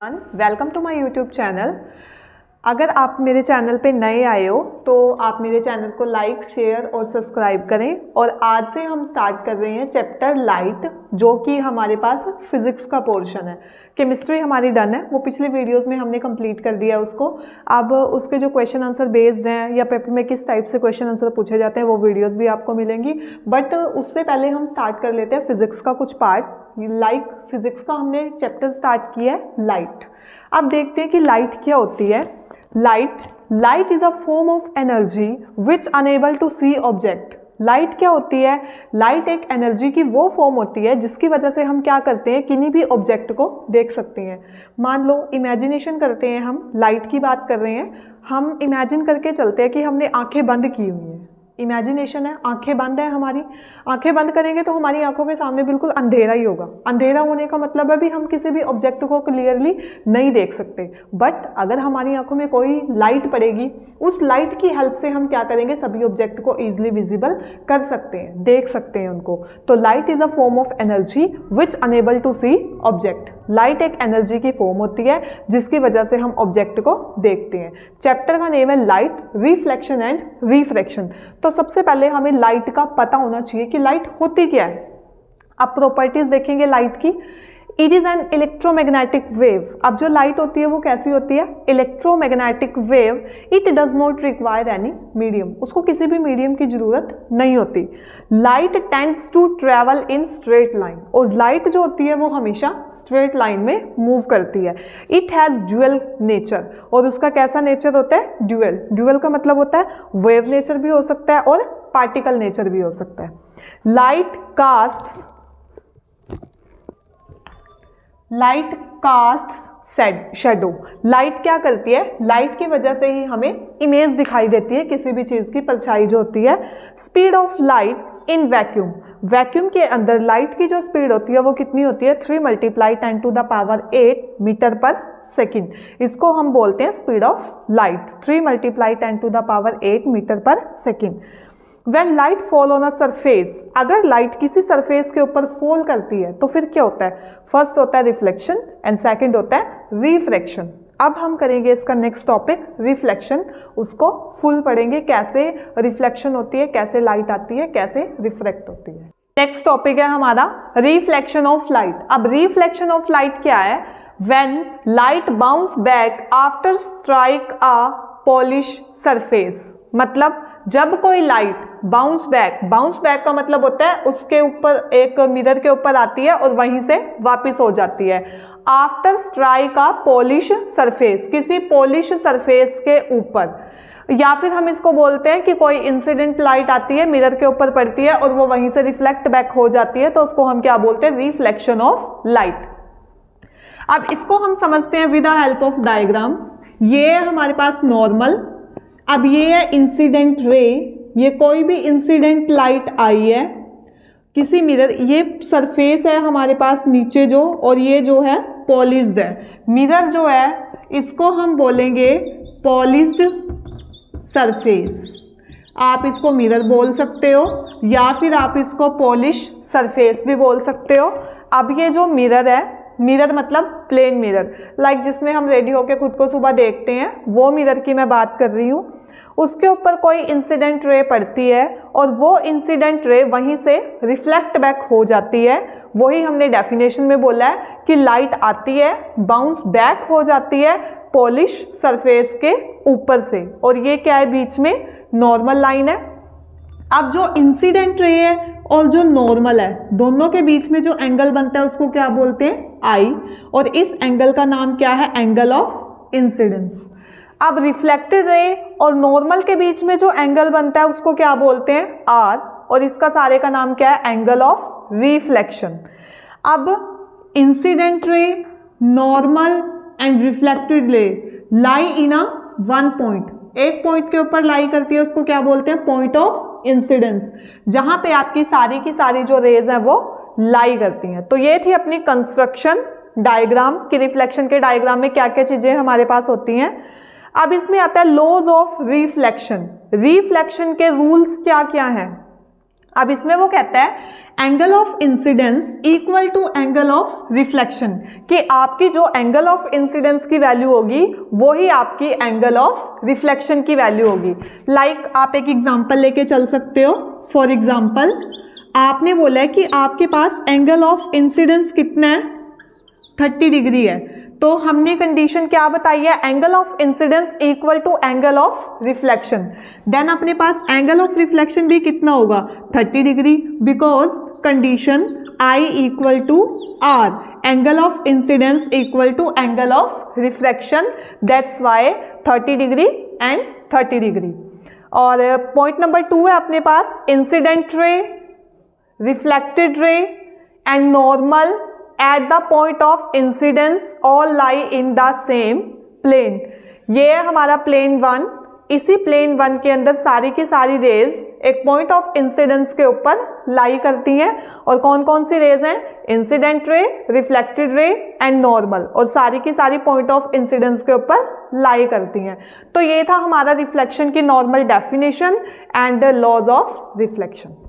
Welcome to my YouTube channel. अगर आप मेरे चैनल पे नए आए हो तो आप मेरे चैनल को लाइक, शेयर और सब्सक्राइब करें। और आज से हम स्टार्ट कर रहे हैं चैप्टर लाइट, जो कि हमारे पास फिजिक्स का पोर्शन है। केमिस्ट्री हमारी डन है, वो पिछली वीडियोस में हमने कंप्लीट कर दिया उसको। अब उसके जो क्वेश्चन आंसर बेस्ड हैं या पेपर में किस टाइप से क्वेश्चन आंसर पूछे जाते हैं वो वीडियोस भी आपको मिलेंगी। बट उससे पहले हम स्टार्ट कर लेते हैं फिजिक्स का कुछ पार्ट। लाइक फिजिक्स का हमने चैप्टर स्टार्ट किया है लाइट। अब देखते हैं कि लाइट क्या होती है। Light is a form of energy which enable to see object. Light क्या होती है? लाइट एक एनर्जी की वो फॉर्म होती है जिसकी वजह से हम क्या करते हैं, किन्हीं भी ऑब्जेक्ट को देख सकते हैं। मान लो इमेजिनेशन करते हैं, हम लाइट की बात कर रहे हैं। हम इमेजिन करके चलते हैं कि हमने आंखें बंद की हुई हैं। इमेजिनेशन है, आंखें बंद है हमारी। आंखें बंद करेंगे तो हमारी आंखों के सामने बिल्कुल अंधेरा ही होगा। अंधेरा होने का मतलब है भी हम किसी भी ऑब्जेक्ट को क्लियरली नहीं देख सकते। बट अगर हमारी आंखों में कोई लाइट पड़ेगी, उस लाइट की हेल्प से हम क्या करेंगे, सभी ऑब्जेक्ट को ईजिली विजिबल कर सकते हैं, देख सकते हैं उनको। तो light is a form of energy which enable to see object. Light एक एनर्जी की फॉर्म होती है जिसकी वजह से हम ऑब्जेक्ट को देखते हैं। चैप्टर का नेम है लाइट, रिफ्लेक्शन एंड रिफ्रैक्शन। तो सबसे पहले हमें लाइट का पता होना चाहिए कि लाइट होती क्या है। अब प्रॉपर्टीज देखेंगे लाइट की। It is an electromagnetic wave. अब जो लाइट होती है वो कैसी होती है? Electromagnetic wave. It does not require any medium. उसको किसी भी मीडियम की जरूरत नहीं होती। Light tends to travel in straight line. और लाइट जो होती है वो हमेशा स्ट्रेट लाइन में मूव करती है। It has dual nature. और उसका कैसा नेचर होता है? ड्यूअल। ड्यूअल का मतलब होता है वेव नेचर भी हो सकता है और पार्टिकल नेचर भी हो सकता है। Light castes shadow. लाइट क्या करती है? लाइट की वजह से ही हमें इमेज दिखाई देती है किसी भी चीज की, परछाई जो होती है। Speed of light in vacuum. Vacuum के अंदर लाइट की जो स्पीड होती है वो कितनी होती है? 3 × 10⁸ मीटर पर सेकेंड। इसको हम बोलते हैं स्पीड ऑफ लाइट। 3 × 10⁸ मीटर पर second. When light fall on a surface, अगर लाइट किसी सरफेस के ऊपर फॉल करती है तो फिर क्या होता है? फर्स्ट होता है रिफ्लेक्शन एंड सेकंड होता है रिफ्रैक्शन। अब हम करेंगे इसका नेक्स्ट टॉपिक रिफ्लेक्शन। उसको फुल पढ़ेंगे, कैसे रिफ्लेक्शन होती है, कैसे लाइट आती है, कैसे रिफ्रैक्ट होती है। नेक्स्ट टॉपिक है हमारा रिफ्लेक्शन ऑफ लाइट। अब रिफ्लेक्शन ऑफ लाइट क्या है? When light bounce back after strike a polished surface। मतलब जब कोई लाइट बाउंस बैक का मतलब होता है उसके ऊपर एक मिरर के ऊपर आती है और वहीं से वापस हो जाती है। आफ्टर स्ट्राइक आ पॉलिश सरफेस, किसी पॉलिश सरफेस के ऊपर। या फिर हम इसको बोलते हैं कि कोई इंसिडेंट लाइट आती है, मिरर के ऊपर पड़ती है और वो वहीं से रिफ्लेक्ट बैक हो जाती है, तो उसको हम क्या बोलते हैं? Reflection of light. अब इसको हम समझते हैं with the help of diagram. ये है हमारे पास नॉर्मल। अब ये है इंसिडेंट रे। ये कोई भी इंसिडेंट लाइट आई है किसी मिरर, ये सरफेस है हमारे पास नीचे जो, और ये जो है पॉलिश्ड है। मिरर जो है इसको हम बोलेंगे पॉलिश्ड सरफेस। आप इसको मिरर बोल सकते हो या फिर आप इसको पॉलिश सरफेस भी बोल सकते हो। अब ये जो मिरर है, मिरर मतलब प्लेन मिरर, लाइक जिसमें हम रेडी होके खुद को सुबह देखते हैं, वो मिरर की मैं बात कर रही हूँ। उसके ऊपर कोई इंसिडेंट रे पड़ती है और वो इंसिडेंट रे वहीं से रिफ्लेक्ट बैक हो जाती है। वही हमने डेफिनेशन में बोला है कि लाइट आती है, बाउंस बैक हो जाती है पॉलिश सरफेस के ऊपर से। और ये क्या है? बीच में नॉर्मल लाइन है। अब जो इंसिडेंट रे है और जो नॉर्मल है, दोनों के बीच में जो एंगल बनता है उसको क्या बोलते हैं? आई। और इस एंगल का नाम क्या है? Angle of incidence. अब रिफ्लेक्टेड रे और नॉर्मल के बीच में जो एंगल बनता है उसको क्या बोलते हैं? आर। और इसका सारे का नाम क्या है? Angle of reflection. अब incident ray, normal and reflected ray lie in a one point. एक पॉइंट के ऊपर लाई करती है, उसको क्या बोलते हैं? पॉइंट ऑफ इंसिडेंस, जहां पे आपकी सारी की सारी जो रेज है वो लाई करती हैं। तो ये थी अपनी कंस्ट्रक्शन डायग्राम कि रिफ्लेक्शन के डायग्राम में क्या क्या चीजें हमारे पास होती हैं। अब इसमें आता है लॉज ऑफ रिफ्लेक्शन। रिफ्लेक्शन के रूल्स क्या क्या हैं? अब इसमें वो कहता है angle of incidence equal to angle of reflection, कि आपकी जो एंगल ऑफ इंसिडेंस की वैल्यू होगी वो ही आपकी एंगल ऑफ रिफ्लेक्शन की वैल्यू होगी। लाइक आप एक एग्जांपल लेके चल सकते हो। फॉर एग्जांपल आपने बोला है कि आपके पास एंगल ऑफ इंसिडेंस कितना है, 30 डिग्री है, तो हमने कंडीशन क्या बताई है, angle of incidence equal to angle of reflection. Then अपने पास एंगल ऑफ रिफ्लेक्शन भी कितना होगा, 30 degree, because condition I equal to R, angle of incidence equal to angle of reflection, that's why 30 degree and 30 degree. और point number 2 है अपने पास incident ray, reflected ray and normal at the point of incidence all lie in the same plane। ये है हमारा plane 1। इसी plane 1 के अंदर सारी की सारी रेज एक पॉइंट ऑफ इंसिडेंस के ऊपर लाई करती हैं। और कौन कौन सी रेज हैं, incident ray, reflected ray and normal, और सारी की सारी पॉइंट ऑफ इंसिडेंस के ऊपर लाई करती हैं। तो ये था हमारा रिफ्लेक्शन की normal definition and the laws of reflection.